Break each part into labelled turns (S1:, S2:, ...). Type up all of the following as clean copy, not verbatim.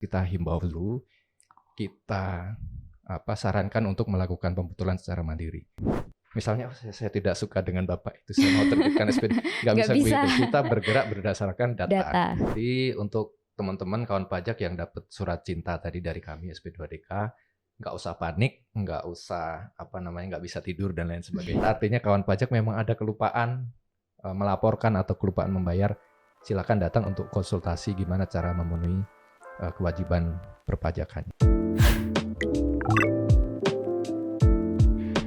S1: kita himbau dulu, kita sarankan untuk melakukan pembetulan secara mandiri. Misalnya saya tidak suka dengan Bapak itu, saya mau terbitkan SPD, nggak bisa begitu. Kita bergerak berdasarkan data. Jadi untuk teman-teman kawan pajak yang dapat surat cinta tadi dari kami SP2DK, nggak usah panik, nggak usah nggak bisa tidur dan lain sebagainya. Artinya kawan pajak memang ada kelupaan melaporkan atau kelupaan membayar, silakan datang untuk konsultasi gimana cara memenuhi kewajiban perpajakan.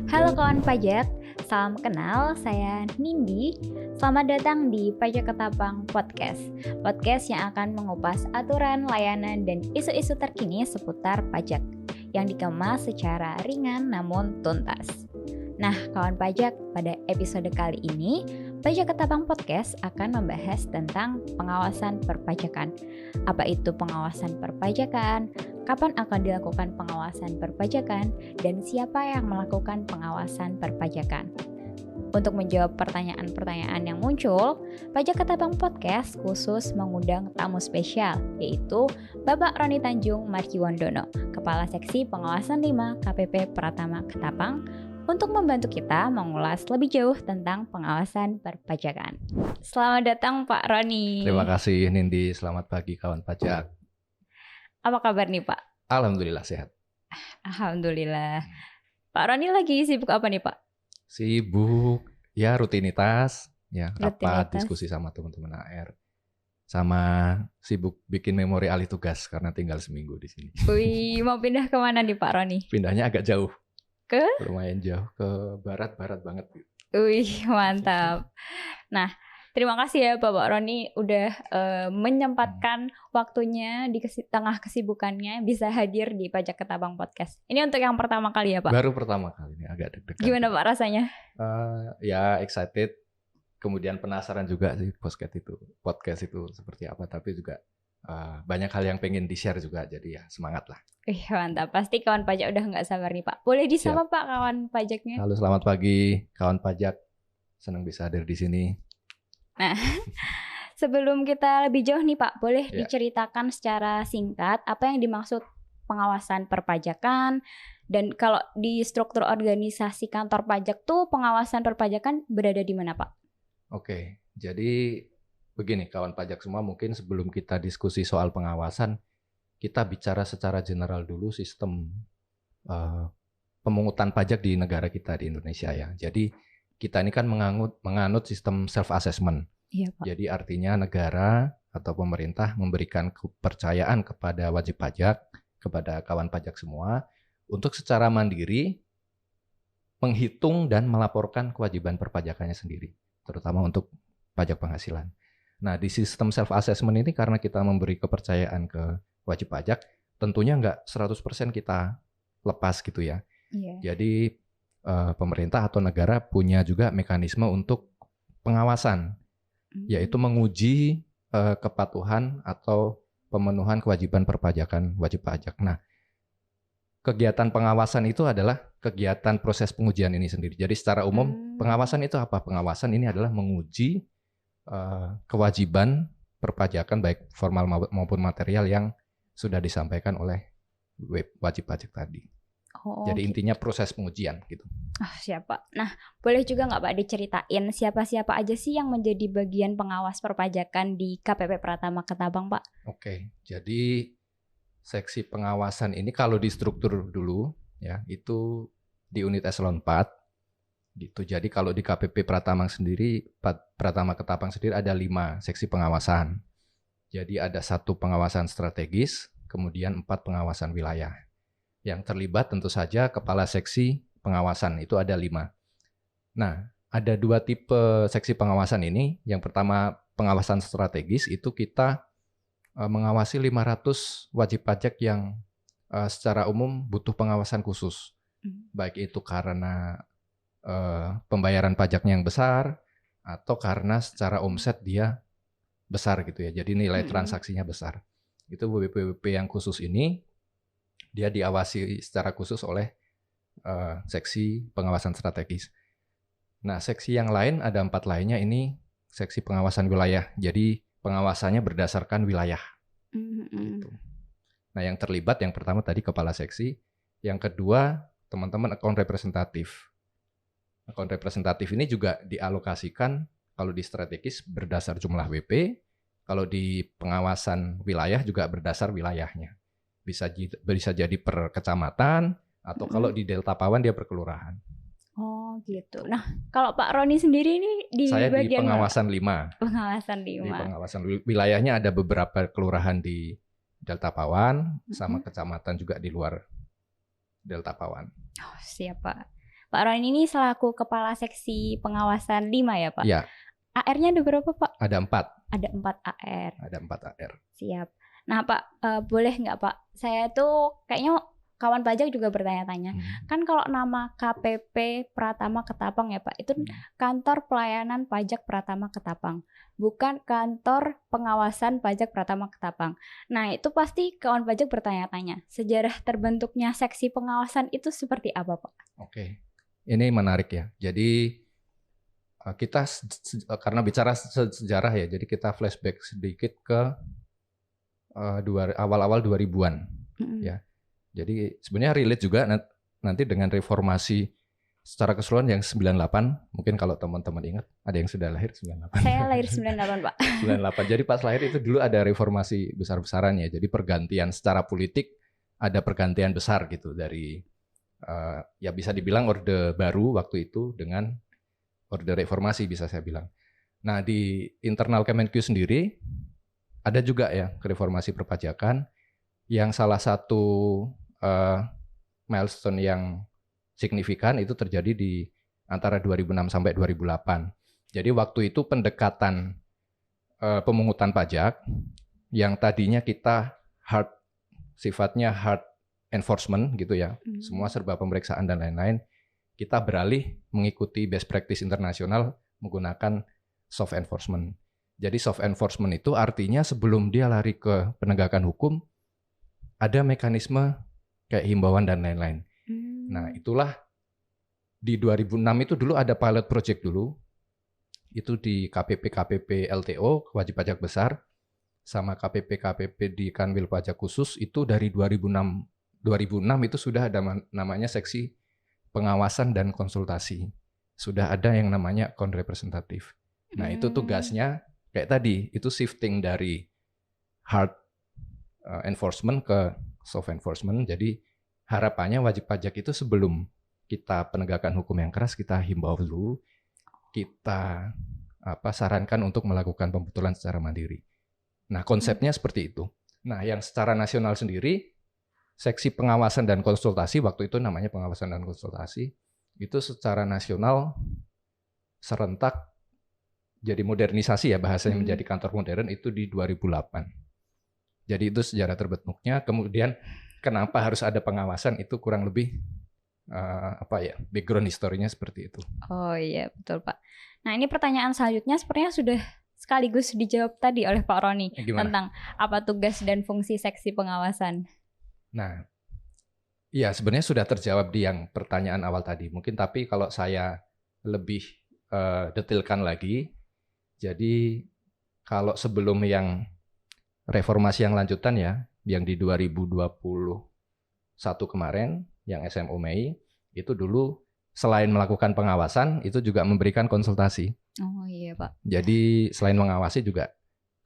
S2: Halo kawan pajak, salam kenal, saya Nindi. Selamat datang di Pajak Ketapang Podcast. Podcast yang akan mengupas aturan, layanan, dan isu-isu terkini seputar pajak yang dikemas secara ringan namun tuntas. Nah, kawan pajak, pada episode kali ini, Pajak Ketapang Podcast akan membahas tentang pengawasan perpajakan. Apa itu pengawasan perpajakan? Kapan akan dilakukan pengawasan perpajakan? Dan siapa yang melakukan pengawasan perpajakan? Untuk menjawab pertanyaan-pertanyaan yang muncul, Pajak Ketapang Podcast khusus mengundang tamu spesial, yaitu Bapak Roni Tanjung Marjiwandono, Kepala Seksi Pengawasan 5 KPP Pratama Ketapang, untuk membantu kita mengulas lebih jauh tentang pengawasan perpajakan. Selamat datang Pak Roni.
S1: Terima kasih Nindi, selamat pagi kawan pajak.
S2: Apa kabar nih Pak?
S1: Alhamdulillah sehat.
S2: Alhamdulillah. Pak Roni lagi sibuk apa nih Pak?
S1: Sibuk, ya rutinitas, ya rapat, diskusi sama teman-teman AR. Sama sibuk bikin memori alih tugas karena tinggal seminggu di sini.
S2: Wih, mau pindah kemana nih Pak Roni?
S1: Pindahnya agak jauh.
S2: Ke?
S1: Lumayan jauh, ke barat banget.
S2: Wih, mantap. Nah, terima kasih ya Bapak Roni udah menyempatkan waktunya di tengah kesibukannya bisa hadir di Pajak Ketapang Podcast. Ini untuk yang pertama kali ya Pak?
S1: Baru pertama kali ini, agak deg-degan.
S2: Gimana Pak rasanya?
S1: Ya excited, kemudian penasaran juga sih podcast itu seperti apa, tapi juga banyak hal yang pengen di-share juga, jadi ya semangat lah.
S2: Mantap, pasti kawan pajak udah nggak sabar nih Pak. Boleh disapa Pak kawan pajaknya?
S1: Halo, selamat pagi kawan pajak, senang bisa hadir di sini.
S2: Nah, sebelum kita lebih jauh nih Pak, boleh diceritakan secara singkat apa yang dimaksud pengawasan perpajakan, dan kalau di struktur organisasi kantor pajak tuh pengawasan perpajakan berada di mana Pak? Oke,
S1: jadi begini kawan pajak semua, mungkin sebelum kita diskusi soal pengawasan, kita bicara secara general dulu sistem pemungutan pajak di negara kita di Indonesia ya. Jadi kita ini kan menganut sistem self-assessment.
S2: Iya, Pak.
S1: Jadi artinya negara atau pemerintah memberikan kepercayaan kepada wajib pajak, kepada kawan pajak semua, untuk secara mandiri menghitung dan melaporkan kewajiban perpajakannya sendiri, terutama untuk pajak penghasilan. Nah, di sistem self-assessment ini karena kita memberi kepercayaan ke wajib pajak, tentunya nggak 100% kita lepas gitu ya.
S2: Iya.
S1: Jadi pemerintah atau negara punya juga mekanisme untuk pengawasan, yaitu menguji kepatuhan atau pemenuhan kewajiban perpajakan wajib pajak. Nah, kegiatan pengawasan itu adalah kegiatan proses pengujian ini sendiri. Jadi secara umum pengawasan itu apa? Pengawasan ini adalah menguji kewajiban perpajakan baik formal maupun material yang sudah disampaikan oleh wajib pajak tadi. Jadi intinya proses pengujian gitu.
S2: Siapa? Nah, boleh juga nggak Pak diceritain siapa-siapa aja sih yang menjadi bagian pengawas perpajakan di KPP Pratama Ketapang Pak?
S1: Oke, jadi seksi pengawasan ini kalau di struktur dulu ya itu di unit eselon 4 gitu. Jadi kalau di KPP Pratama Ketapang sendiri ada 5 seksi pengawasan. Jadi ada 1 pengawasan strategis, kemudian 4 pengawasan wilayah. Yang terlibat tentu saja kepala seksi pengawasan, itu ada 5. Nah, ada 2 tipe seksi pengawasan ini. Yang pertama pengawasan strategis, itu kita mengawasi 500 wajib pajak yang secara umum butuh pengawasan khusus. Baik itu karena pembayaran pajaknya yang besar, atau karena secara omset dia besar gitu ya, jadi nilai transaksinya besar. Itu WP-WP yang khusus ini dia diawasi secara khusus oleh seksi pengawasan strategis. Nah, seksi yang lain ada 4 lainnya, ini seksi pengawasan wilayah. Jadi pengawasannya berdasarkan wilayah. Gitu. Nah, yang terlibat yang pertama tadi kepala seksi, yang kedua teman-teman account representatif. Account representatif ini juga dialokasikan kalau di strategis berdasar jumlah WP, kalau di pengawasan wilayah juga berdasar wilayahnya. Bisa jadi per kecamatan, atau kalau di Delta Pawan dia per kelurahan.
S2: Oh gitu. Nah, kalau Pak Roni sendiri ini di
S1: Saya di
S2: bagian
S1: pengawasan 5.
S2: pengawasan
S1: Di
S2: 5.
S1: pengawasan wilayahnya ada beberapa kelurahan di Delta Pawan, sama kecamatan juga di luar Delta Pawan.
S2: Oh, siap Pak. Pak Roni ini selaku kepala seksi pengawasan 5 ya Pak?
S1: Iya.
S2: AR-nya ada berapa Pak?
S1: Ada 4.
S2: Ada 4 AR.
S1: Ada 4 AR.
S2: Siap. Nah Pak, boleh nggak Pak? Saya tuh kayaknya kawan pajak juga bertanya-tanya. Kan kalau nama KPP Pratama Ketapang ya Pak, itu Kantor Pelayanan Pajak Pratama Ketapang, bukan Kantor Pengawasan Pajak Pratama Ketapang. Nah itu pasti kawan pajak bertanya-tanya, sejarah terbentuknya seksi pengawasan itu seperti apa Pak?
S1: Oke, ini menarik ya. Jadi kita karena bicara sejarah ya, jadi kita flashback sedikit ke awal-awal 2000-an. Ya. Jadi sebenarnya relate juga nanti dengan reformasi secara keseluruhan yang 98, mungkin kalau teman-teman ingat, ada yang sudah lahir 98.
S2: Saya lahir 98 Pak.
S1: 98, jadi pas lahir itu dulu ada reformasi besar-besaran ya, jadi pergantian secara politik, ada pergantian besar gitu dari, ya bisa dibilang orde baru waktu itu dengan orde reformasi bisa saya bilang. Nah di internal Kemenq sendiri, ada juga ya reformasi perpajakan, yang salah satu milestone yang signifikan itu terjadi di antara 2006 sampai 2008. Jadi waktu itu pendekatan pemungutan pajak yang tadinya kita sifatnya hard enforcement gitu ya, semua serba pemeriksaan dan lain-lain, kita beralih mengikuti best practice internasional menggunakan soft enforcement. Jadi soft enforcement itu artinya sebelum dia lari ke penegakan hukum, ada mekanisme kayak himbauan dan lain-lain. Nah itulah di 2006 itu dulu ada pilot project dulu, itu di KPP LTO, wajib pajak besar, sama KPP di Kanwil Pajak Khusus, itu dari 2006 itu sudah ada namanya seksi pengawasan dan konsultasi. Sudah ada yang namanya account representatif. Nah itu tugasnya kayak tadi, itu shifting dari hard enforcement ke soft enforcement. Jadi harapannya wajib pajak itu sebelum kita penegakan hukum yang keras, kita himbau dulu, kita sarankan untuk melakukan pembetulan secara mandiri. Nah konsepnya seperti itu. Nah yang secara nasional sendiri, seksi pengawasan dan konsultasi, waktu itu namanya pengawasan dan konsultasi, itu secara nasional serentak jadi modernisasi ya, bahasanya menjadi kantor modern itu di 2008. Jadi itu sejarah terbentuknya. Kemudian kenapa harus ada pengawasan, itu kurang lebih background historinya seperti itu.
S2: Oh iya betul Pak. Nah ini pertanyaan selanjutnya sepertinya sudah sekaligus dijawab tadi oleh Pak Roni tentang apa tugas dan fungsi seksi pengawasan.
S1: Nah, ya sebenarnya sudah terjawab di yang pertanyaan awal tadi. Mungkin tapi kalau saya lebih detailkan lagi, jadi kalau sebelum yang reformasi yang lanjutan ya, yang di 2021 kemarin, yang SMO Mei, itu dulu selain melakukan pengawasan, itu juga memberikan konsultasi.
S2: Oh iya Pak.
S1: Jadi selain mengawasi juga,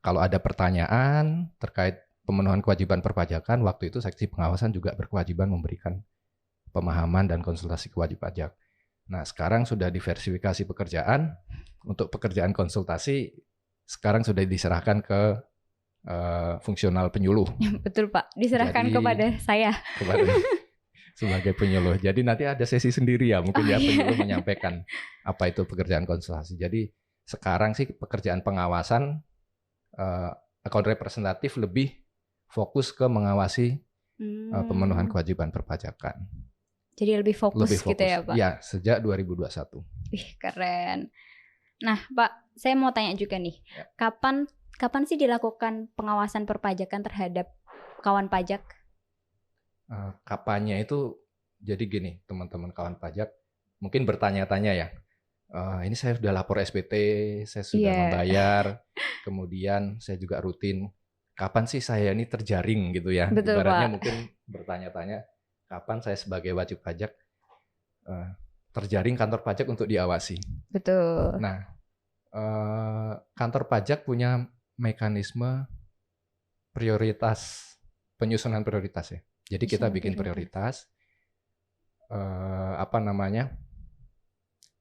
S1: kalau ada pertanyaan terkait pemenuhan kewajiban perpajakan, waktu itu seksi pengawasan juga berkewajiban memberikan pemahaman dan konsultasi ke wajib pajak. Nah sekarang sudah diversifikasi pekerjaan, untuk pekerjaan konsultasi sekarang sudah diserahkan ke fungsional penyuluh.
S2: Betul Pak, diserahkan kepada saya.
S1: Sebagai penyuluh. Jadi nanti ada sesi sendiri ya, mungkin penyuluh menyampaikan apa itu pekerjaan konsultasi. Jadi sekarang sih pekerjaan pengawasan account representatif lebih fokus ke mengawasi pemenuhan kewajiban perpajakan.
S2: Jadi lebih fokus gitu ya Pak?
S1: Ya, sejak 2021.
S2: Wih keren. Nah Pak, saya mau tanya juga nih, kapan sih dilakukan pengawasan perpajakan terhadap kawan pajak?
S1: Kapannya itu, jadi gini teman-teman kawan pajak, mungkin bertanya-tanya ya, ini saya sudah lapor SPT, saya sudah membayar, kemudian saya juga rutin kapan sih saya ini terjaring gitu ya.
S2: Betul,
S1: Ibaratnya
S2: Pak.
S1: mungkin bertanya-tanya kapan saya sebagai wajib pajak terjaring kantor pajak untuk diawasi.
S2: Betul.
S1: Nah, kantor pajak punya mekanisme prioritas, penyusunan prioritas ya. Jadi kita bikin prioritas,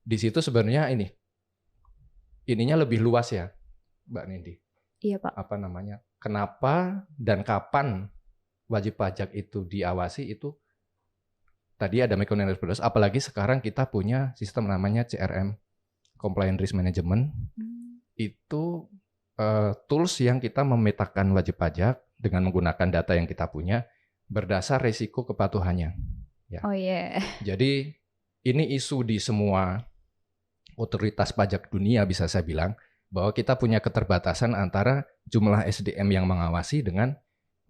S1: di situ sebenarnya ininya lebih luas ya, Mbak Nindi.
S2: Iya, Pak.
S1: Kenapa dan kapan wajib pajak itu diawasi itu tadi ada mekanisme prioritas. Apalagi sekarang kita punya sistem namanya CRM, Compliance Risk Management. Itu tools yang kita memetakan wajib pajak dengan menggunakan data yang kita punya berdasar risiko kepatuhannya. Ya.
S2: Oh iya.
S1: Jadi ini isu di semua otoritas pajak dunia bisa saya bilang bahwa kita punya keterbatasan antara jumlah SDM yang mengawasi dengan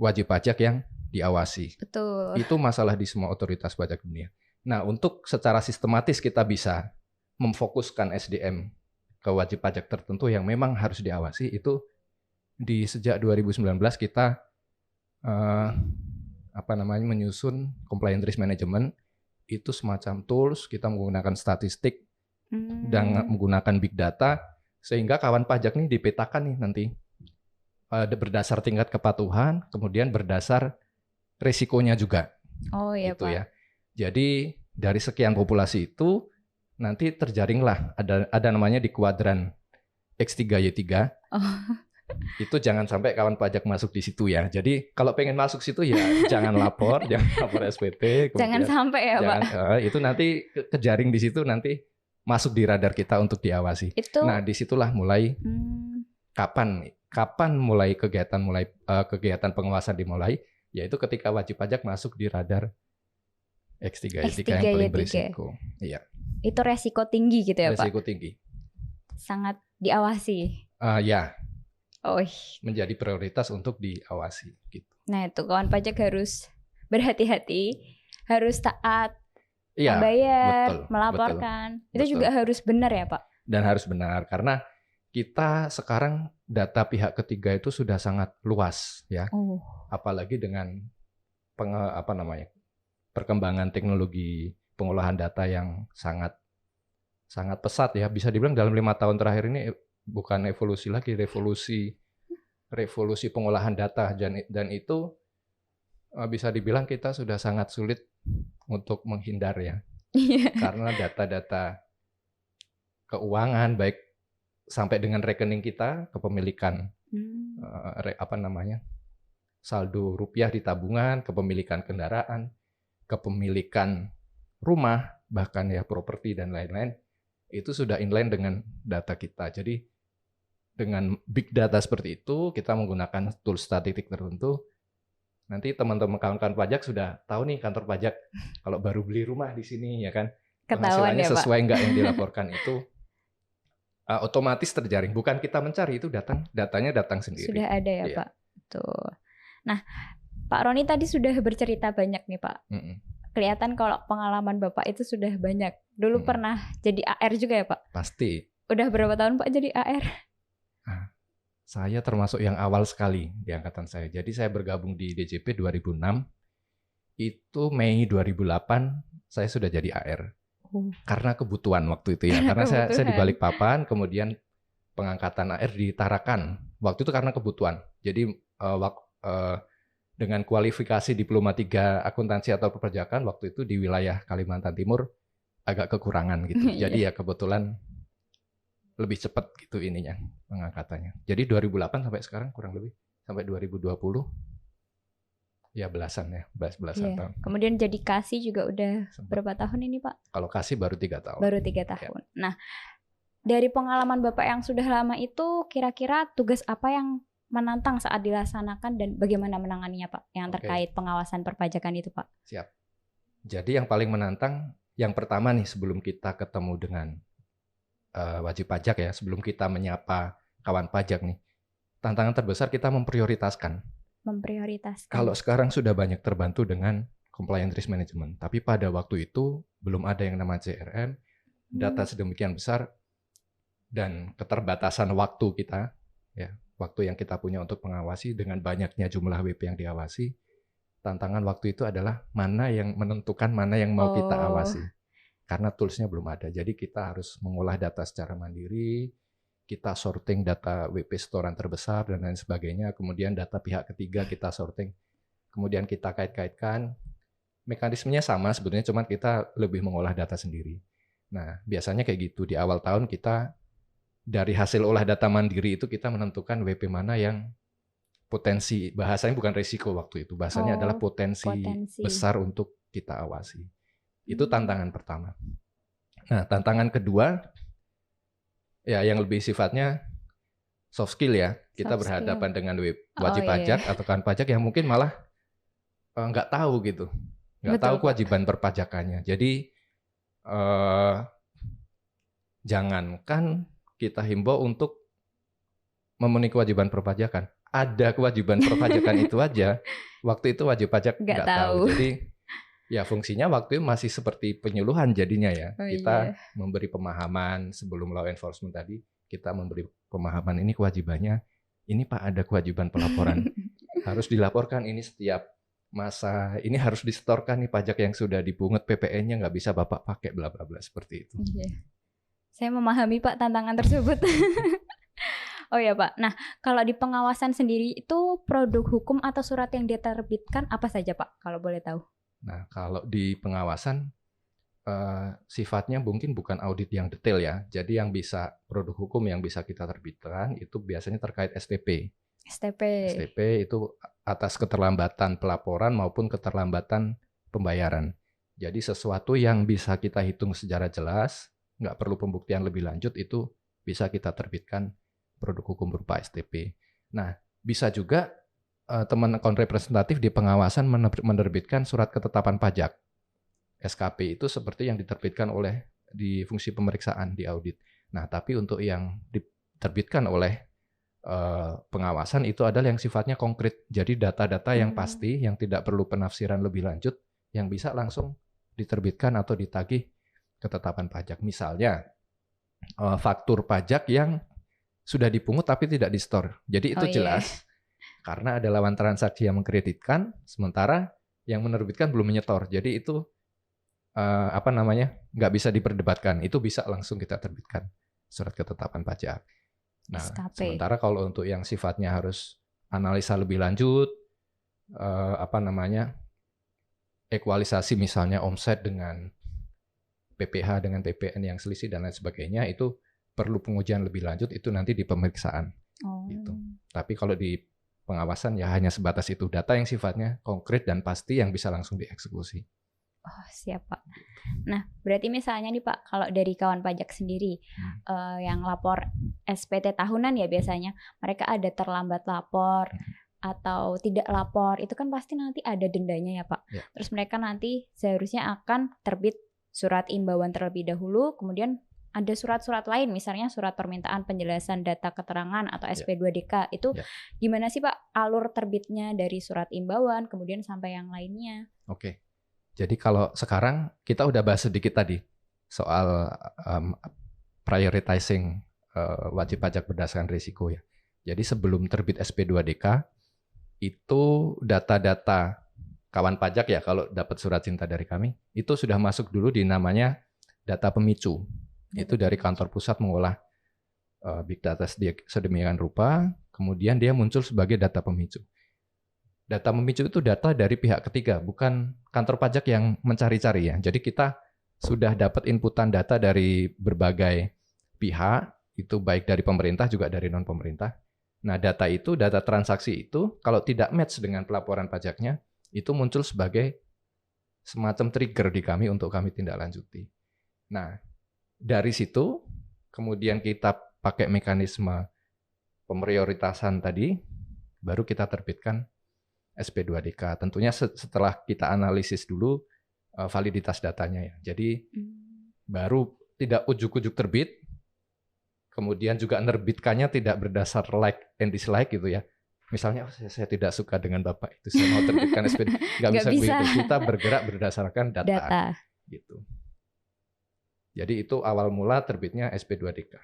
S1: wajib pajak yang diawasi.
S2: Betul.
S1: Itu masalah di semua otoritas pajak dunia. Nah, untuk secara sistematis kita bisa memfokuskan SDM ke wajib pajak tertentu yang memang harus diawasi, itu sejak 2019 kita menyusun compliance risk management. Itu semacam tools, kita menggunakan statistik dan menggunakan big data sehingga kawan pajak nih dipetakan nih nanti berdasar tingkat kepatuhan, kemudian berdasar risikonya juga.
S2: Oh iya,
S1: gitu
S2: Pak.
S1: Ya. Jadi dari sekian populasi itu nanti terjaringlah ada namanya di kuadran X3Y3. Itu jangan sampai kawan pajak masuk di situ ya. Jadi kalau pengen masuk situ ya jangan lapor, jangan lapor SPT.
S2: Jangan sampai ya, Pak.
S1: Itu nanti kejaring di situ, nanti masuk di radar kita untuk diawasi. Nah, disitulah mulai kapan mulai kegiatan pengawasan dimulai, yaitu ketika wajib pajak masuk di radar X3Y3 yang paling berisiko. Iya.
S2: Itu resiko tinggi gitu ya, Pak?
S1: Resiko tinggi.
S2: Sangat diawasi.
S1: Ya.
S2: Oh.
S1: Menjadi prioritas untuk diawasi gitu.
S2: Nah, itu kawan pajak harus berhati-hati, harus taat,
S1: ya,
S2: membayar, melaporkan.
S1: Betul.
S2: Itu juga harus benar ya, Pak?
S1: Dan harus benar karena kita sekarang data pihak ketiga itu sudah sangat luas ya. Apalagi dengan perkembangan teknologi pengolahan data yang sangat pesat ya. Bisa dibilang dalam 5 tahun terakhir ini bukan evolusi lagi, revolusi pengolahan data, dan itu bisa dibilang kita sudah sangat sulit untuk menghindar ya. Karena data-data keuangan baik sampai dengan rekening kita, kepemilikan saldo rupiah di tabungan, kepemilikan kendaraan, kepemilikan rumah, bahkan ya properti dan lain-lain, itu sudah inline dengan data kita. Jadi dengan big data seperti itu, kita menggunakan tools statistik tertentu. Nanti teman-teman kawan-kawan pajak sudah tahu nih kantor pajak kalau baru beli rumah di sini ya kan, penghasilannya ya, sesuai nggak yang dilaporkan itu otomatis terjaring. Bukan kita mencari, itu datanya datang sendiri.
S2: Sudah ada ya, Pak. Betul. Nah, Pak Roni tadi sudah bercerita banyak nih, Pak. Kelihatan kalau pengalaman Bapak itu sudah banyak. Dulu pernah jadi AR juga ya, Pak?
S1: Pasti.
S2: Udah berapa tahun Pak jadi AR?
S1: Saya termasuk yang awal sekali di angkatan saya. Jadi saya bergabung di DJP 2006. Itu Mei 2008 saya sudah jadi AR. Karena kebutuhan waktu itu ya. Karena saya di Balikpapan, kemudian pengangkatan AR di Tarakan. Waktu itu karena kebutuhan. Jadi dengan kualifikasi Diploma 3 Akuntansi atau Perpajakan waktu itu di wilayah Kalimantan Timur agak kekurangan gitu. Jadi ya kebetulan lebih cepat gitu ininya pengangkatannya. Jadi 2008 sampai sekarang kurang lebih sampai 2020 ya belasan tahun.
S2: Kemudian jadi kasih juga udah berapa tahun ini, Pak?
S1: Kalau kasih baru 3 tahun.
S2: Baru 3 tahun. Ya. Nah, dari pengalaman Bapak yang sudah lama itu kira-kira tugas apa yang menantang saat dilaksanakan dan bagaimana menanganinya, Pak? Yang terkait pengawasan perpajakan itu, Pak.
S1: Siap. Jadi yang paling menantang yang pertama nih sebelum kita ketemu dengan wajib pajak ya, sebelum kita menyapa kawan pajak nih, tantangan terbesar kita memprioritaskan. Kalau sekarang sudah banyak terbantu dengan compliance risk management, tapi pada waktu itu belum ada yang namanya CRM, data sedemikian besar dan keterbatasan waktu kita ya. waktu yang kita punya untuk mengawasi dengan banyaknya jumlah WP yang diawasi, tantangan waktu itu adalah mana yang menentukan mana yang mau kita awasi. Karena toolsnya belum ada. Jadi kita harus mengolah data secara mandiri, kita sorting data WP setoran terbesar dan lain sebagainya, kemudian data pihak ketiga kita sorting, kemudian kita kait-kaitkan. Mekanismenya sama sebetulnya, cuma kita lebih mengolah data sendiri. Nah, biasanya kayak gitu. Di awal tahun kita dari hasil olah data mandiri itu kita menentukan WP mana yang potensi, bahasanya bukan risiko waktu itu, bahasanya adalah potensi besar untuk kita awasi. Itu tantangan pertama. Nah, tantangan kedua, ya yang lebih sifatnya soft skill ya. Kita berhadapan dengan wajib pajak atau kawan pajak yang mungkin malah nggak tahu gitu. Nggak tahu kewajiban perpajakannya. Jadi, jangankan kita himbau untuk memenuhi kewajiban perpajakan. Ada kewajiban perpajakan itu aja, waktu itu wajib pajak nggak tahu. Jadi, ya fungsinya waktu itu masih seperti penyuluhan jadinya ya. Kita memberi pemahaman sebelum law enforcement tadi, kita memberi pemahaman ini kewajibannya, ini Pak ada kewajiban pelaporan, harus dilaporkan ini setiap masa, ini harus disetorkan nih pajak yang sudah dipungut PPN-nya nggak bisa Bapak pakai bla bla bla seperti itu.
S2: Saya memahami Pak tantangan tersebut. Oh ya Pak, nah kalau di pengawasan sendiri itu produk hukum atau surat yang diterbitkan apa saja Pak kalau boleh tahu?
S1: Nah, kalau di pengawasan sifatnya mungkin bukan audit yang detail ya. Jadi yang bisa produk hukum yang bisa kita terbitkan itu biasanya terkait STP. STP itu atas keterlambatan pelaporan maupun keterlambatan pembayaran. Jadi sesuatu yang bisa kita hitung secara jelas, nggak perlu pembuktian lebih lanjut, itu bisa kita terbitkan produk hukum berupa STP. Nah, bisa juga teman akun representatif di pengawasan menerbitkan surat ketetapan pajak. SKP itu seperti yang diterbitkan oleh di fungsi pemeriksaan di audit. Nah, tapi untuk yang diterbitkan oleh pengawasan itu adalah yang sifatnya konkret. Jadi data-data yang pasti, yang tidak perlu penafsiran lebih lanjut, yang bisa langsung diterbitkan atau ditagih ketetapan pajak. Misalnya, faktur pajak yang sudah dipungut tapi tidak di-store. Jadi itu jelas. Karena ada lawan transaksi yang mengkreditkan, sementara yang menerbitkan belum menyetor. Jadi itu nggak bisa diperdebatkan. Itu bisa langsung kita terbitkan surat ketetapan pajak. Nah, sementara kalau untuk yang sifatnya harus analisa lebih lanjut, ekualisasi misalnya omset dengan PPH dengan PPN yang selisih dan lain sebagainya, itu perlu pengujian lebih lanjut, itu nanti di pemeriksaan. Gitu. Tapi kalau di pengawasan ya hanya sebatas itu, data yang sifatnya konkret dan pasti yang bisa langsung dieksekusi.
S2: Oh, siap Pak. Nah, berarti misalnya nih Pak, kalau dari kawan pajak sendiri yang lapor SPT tahunan ya biasanya, mereka ada terlambat lapor atau tidak lapor, itu kan pasti nanti ada dendanya ya Pak.
S1: Ya.
S2: Terus mereka nanti seharusnya akan terbit surat imbauan terlebih dahulu, kemudian ada surat-surat lain, misalnya surat permintaan penjelasan data keterangan atau SP2DK. Itu gimana sih Pak alur terbitnya dari surat imbauan kemudian sampai yang lainnya?
S1: Oke. Jadi kalau sekarang kita udah bahas sedikit tadi soal prioritizing wajib pajak berdasarkan risiko ya. Jadi sebelum terbit SP2DK itu data-data kawan pajak ya, kalau dapat surat cinta dari kami itu sudah masuk dulu di namanya data pemicu. Itu dari kantor pusat mengolah big data sedemikian rupa, kemudian dia muncul sebagai data pemicu. Data pemicu itu data dari pihak ketiga, bukan kantor pajak yang mencari-cari ya. Jadi kita sudah dapat inputan data dari berbagai pihak, itu baik dari pemerintah juga dari non-pemerintah. Nah, data itu, data transaksi itu, kalau tidak match dengan pelaporan pajaknya, itu muncul sebagai semacam trigger di kami untuk kami tindak lanjuti. Nah, dari situ, kemudian kita pakai mekanisme pemprioritasan tadi, baru kita terbitkan SP2DK. Tentunya setelah kita analisis dulu validitas datanya ya. Jadi baru tidak ujuk-ujuk terbit, kemudian juga nerbitkannya tidak berdasar like and dislike gitu ya. Misalnya saya tidak suka dengan Bapak itu, saya mau terbitkan SP2DK. Nggak bisa begitu. Kita bergerak berdasarkan data. Gitu. Jadi itu awal mula terbitnya SP2DK.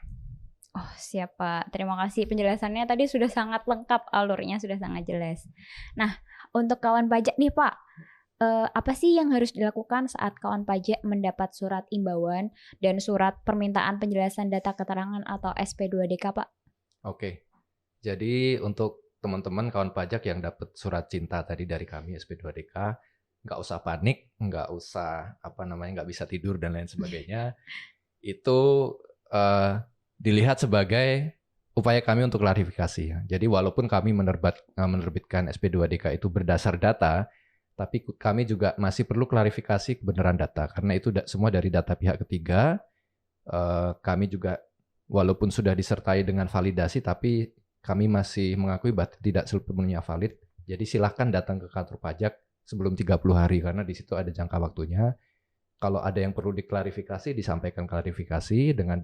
S2: Oh, siap Pak. Terima kasih penjelasannya tadi sudah sangat lengkap, alurnya sudah sangat jelas. Nah, untuk kawan pajak nih Pak, apa sih yang harus dilakukan saat kawan pajak mendapat surat imbauan dan surat permintaan penjelasan data keterangan atau SP2DK Pak?
S1: Oke, jadi untuk teman-teman kawan pajak yang dapat surat cinta tadi dari kami SP2DK, nggak usah panik, nggak usah nggak bisa tidur dan lain sebagainya. Itu dilihat sebagai upaya kami untuk klarifikasi. Ya. Jadi walaupun kami menerbitkan SP2DK itu berdasar data, tapi kami juga masih perlu klarifikasi kebenaran data karena itu semua dari data pihak ketiga. Kami juga walaupun sudah disertai dengan validasi, tapi kami masih mengakui bahwa tidak sepenuhnya valid. Jadi silahkan datang ke kantor pajak sebelum 30 hari karena di situ ada jangka waktunya. Kalau ada yang perlu diklarifikasi, disampaikan klarifikasi dengan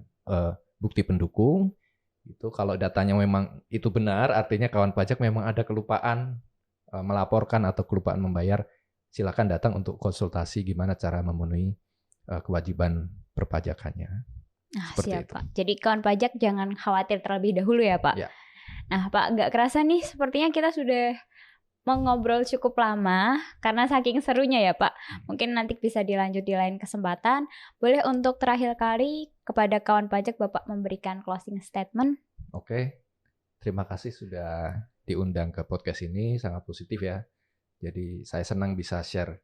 S1: bukti pendukung. Itu kalau datanya memang itu benar, artinya kawan pajak memang ada kelupaan melaporkan atau kelupaan membayar, silakan datang untuk konsultasi gimana cara memenuhi kewajiban perpajakannya.
S2: Siap itu. Pak. Jadi kawan pajak jangan khawatir terlebih dahulu ya Pak. Ya. Nah Pak, nggak kerasa nih sepertinya kita sudah mengobrol cukup lama karena saking serunya ya Pak. Mungkin nanti bisa dilanjut di lain kesempatan. Boleh untuk terakhir kali kepada kawan pajak Bapak memberikan closing statement?
S1: Oke, terima kasih sudah diundang ke podcast ini, sangat positif ya. Jadi saya senang bisa share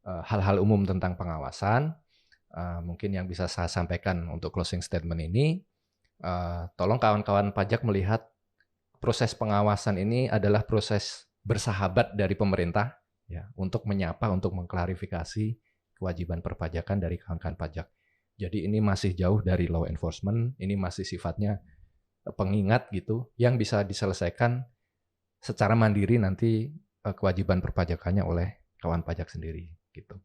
S1: hal-hal umum tentang pengawasan. Mungkin yang bisa saya sampaikan untuk closing statement ini, tolong kawan-kawan pajak melihat proses pengawasan ini adalah proses bersahabat dari pemerintah ya untuk menyapa, untuk mengklarifikasi kewajiban perpajakan dari kawan-kawan pajak. Jadi ini masih jauh dari law enforcement, ini masih sifatnya pengingat gitu yang bisa diselesaikan secara mandiri nanti kewajiban perpajakannya oleh kawan pajak sendiri gitu.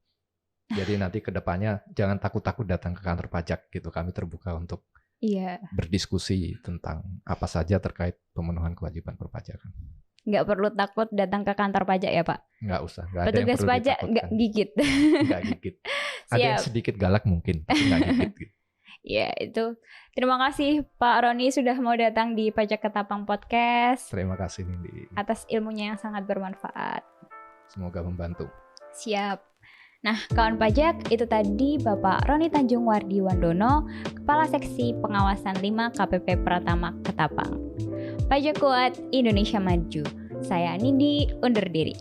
S1: Jadi nanti ke depannya jangan takut-takut datang ke kantor pajak gitu. Kami terbuka untuk berdiskusi tentang apa saja terkait pemenuhan kewajiban perpajakan.
S2: Nggak perlu takut datang ke kantor pajak ya Pak?
S1: Nggak usah.
S2: Petugas pajak nggak gigit.
S1: Nggak gigit. Ada yang sedikit galak mungkin, tapi nggak gigit. Gitu.
S2: Ya itu. Terima kasih Pak Roni sudah mau datang di Pajak Ketapang Podcast.
S1: Terima kasih Nindi.
S2: Atas ilmunya yang sangat bermanfaat.
S1: Semoga membantu.
S2: Siap. Nah, kawan pajak, itu tadi Bapak Roni Tanjung Wardi Wandono, Kepala Seksi Pengawasan 5 KPP Pratama Ketapang. Pajak Kuat, Indonesia Maju. Saya Nindi, undur diri.